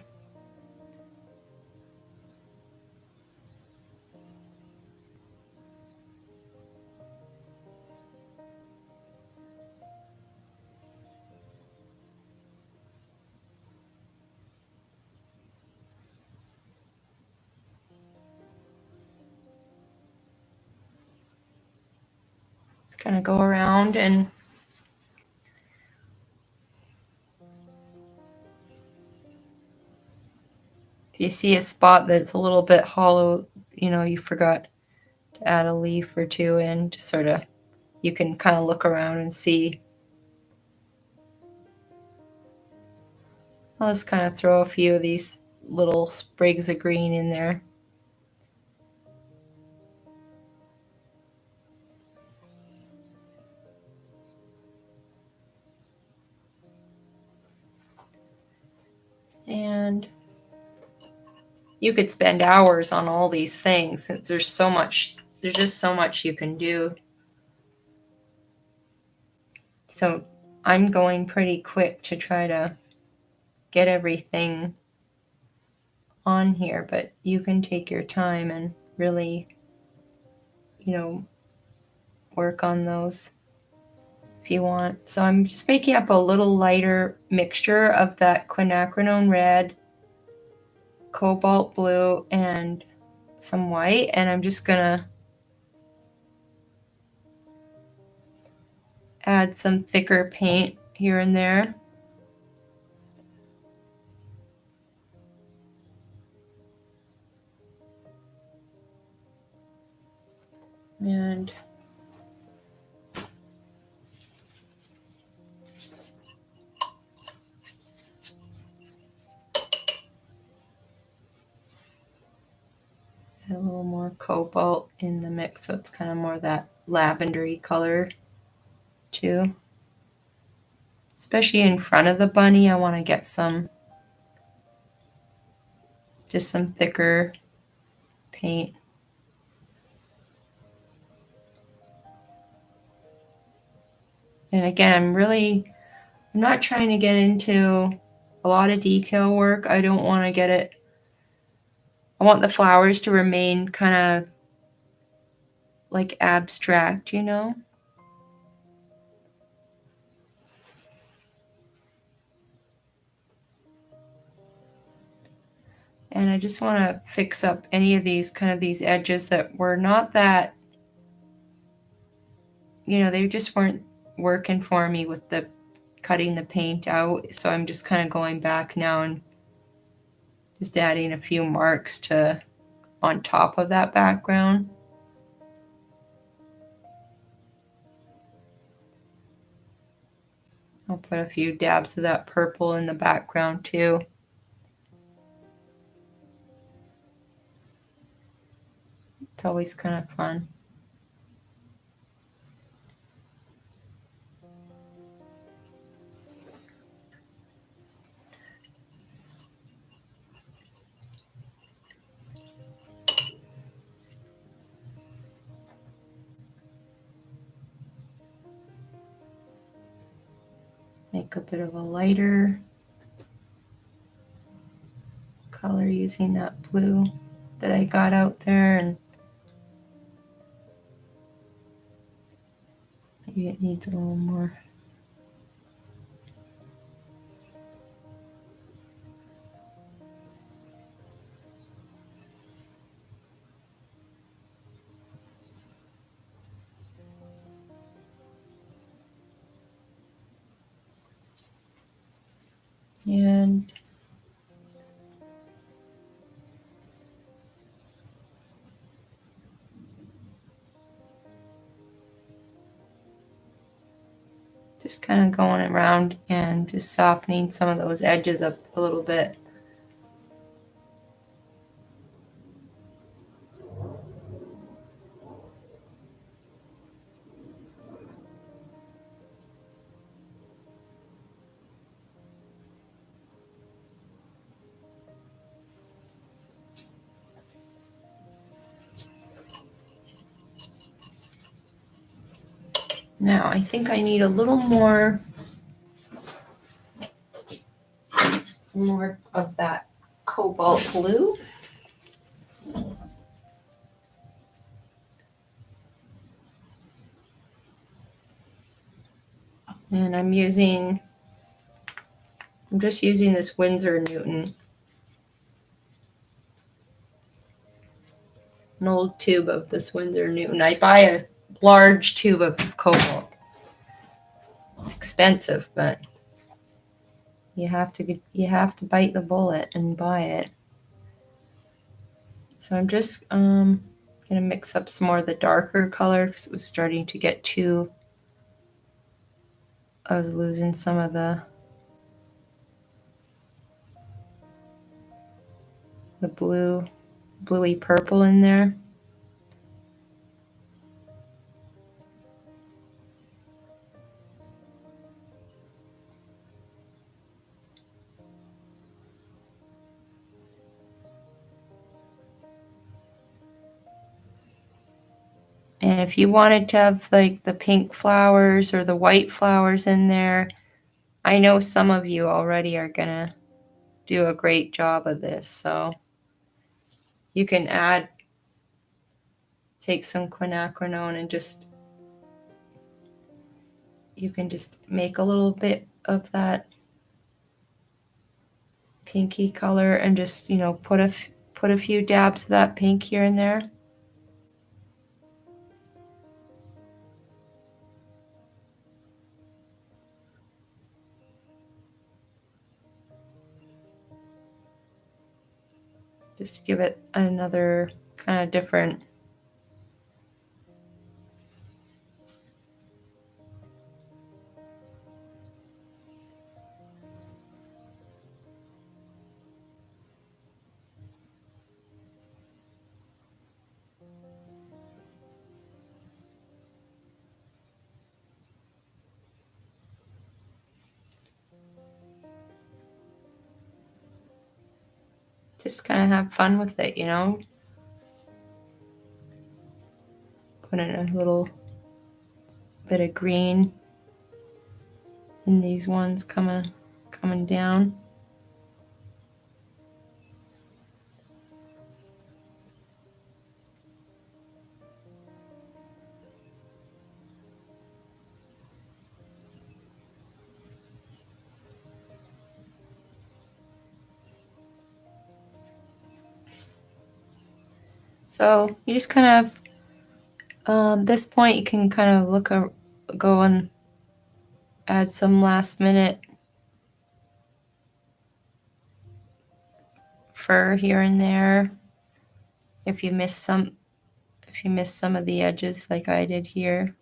Kind of go around, and if you see a spot that's a little bit hollow, you forgot to add a leaf or two in, just sort of, you can kind of look around and see. I'll just kind of throw a few of these little sprigs of green in there. And you could spend hours on all these things. There's just so much you can do. So I'm going pretty quick to try to get everything on here, but you can take your time and really, work on those if you want. So I'm just making up a little lighter mixture of that quinacridone red, cobalt blue, and some white, and I'm just gonna add some thicker paint here and there. And add a little more cobalt in the mix, so it's kind of more that lavendery color too. Especially in front of the bunny, I want to get just some thicker paint. And again, I'm not trying to get into a lot of detail work. I don't want to get it, I want the flowers to remain kind of like abstract, And I just want to fix up any of these edges that were not that, they just weren't working for me with the cutting the paint out. So I'm just kind of going back now and just adding a few marks on top of that background. I'll put a few dabs of that purple in the background too. It's always kind of fun. Make a bit of a lighter color using that blue that I got out there, and maybe it needs a little more. And just kind of going around and just softening some of those edges up a little bit. Now I think I need a little more, some more of that cobalt blue. And I'm just using this Winsor Newton, an old tube of this Winsor Newton. I buy a large tube of cobalt. It's expensive, but you have to bite the bullet and buy it. So I'm just gonna mix up some more of the darker color because it was starting to get I was losing some of the the bluey purple in there. And if you wanted to have like the pink flowers or the white flowers in there, I know some of you already are gonna do a great job of this. So you can take some quinacridone and you can just make a little bit of that pinky color and just, put a few dabs of that pink here and there. Just to give it another kind of different. Just kind of have fun with it, Put in a little bit of green in these ones coming down. So you just kind of, this point you can kind of go and add some last minute fur here and there. If you miss some of the edges like I did here.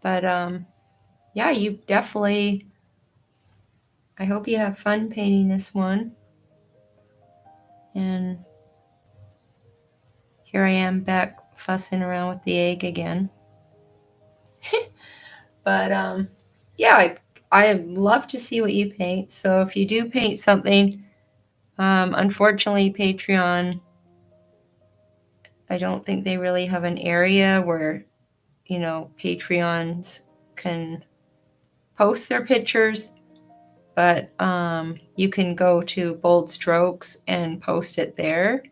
But yeah, I hope you have fun painting this one. And here I am back fussing around with the egg again. But yeah, I love to see what you paint. So if you do paint something, unfortunately Patreon, I don't think they really have an area where, Patreons can post their pictures, but you can go to Bold Strokes and post it there,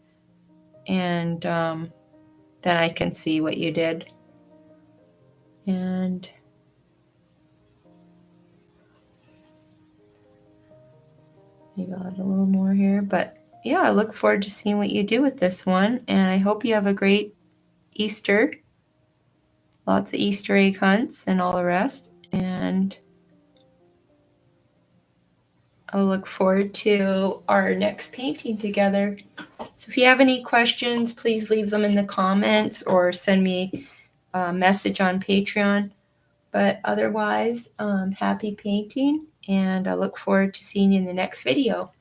and then I can see what you did. And maybe I'll add a little more here, but yeah, I look forward to seeing what you do with this one, and I hope you have a great Easter. Lots of Easter egg hunts and all the rest, and I'll look forward to our next painting together. So if you have any questions, please leave them in the comments or send me a message on Patreon. But otherwise, happy painting, and I look forward to seeing you in the next video.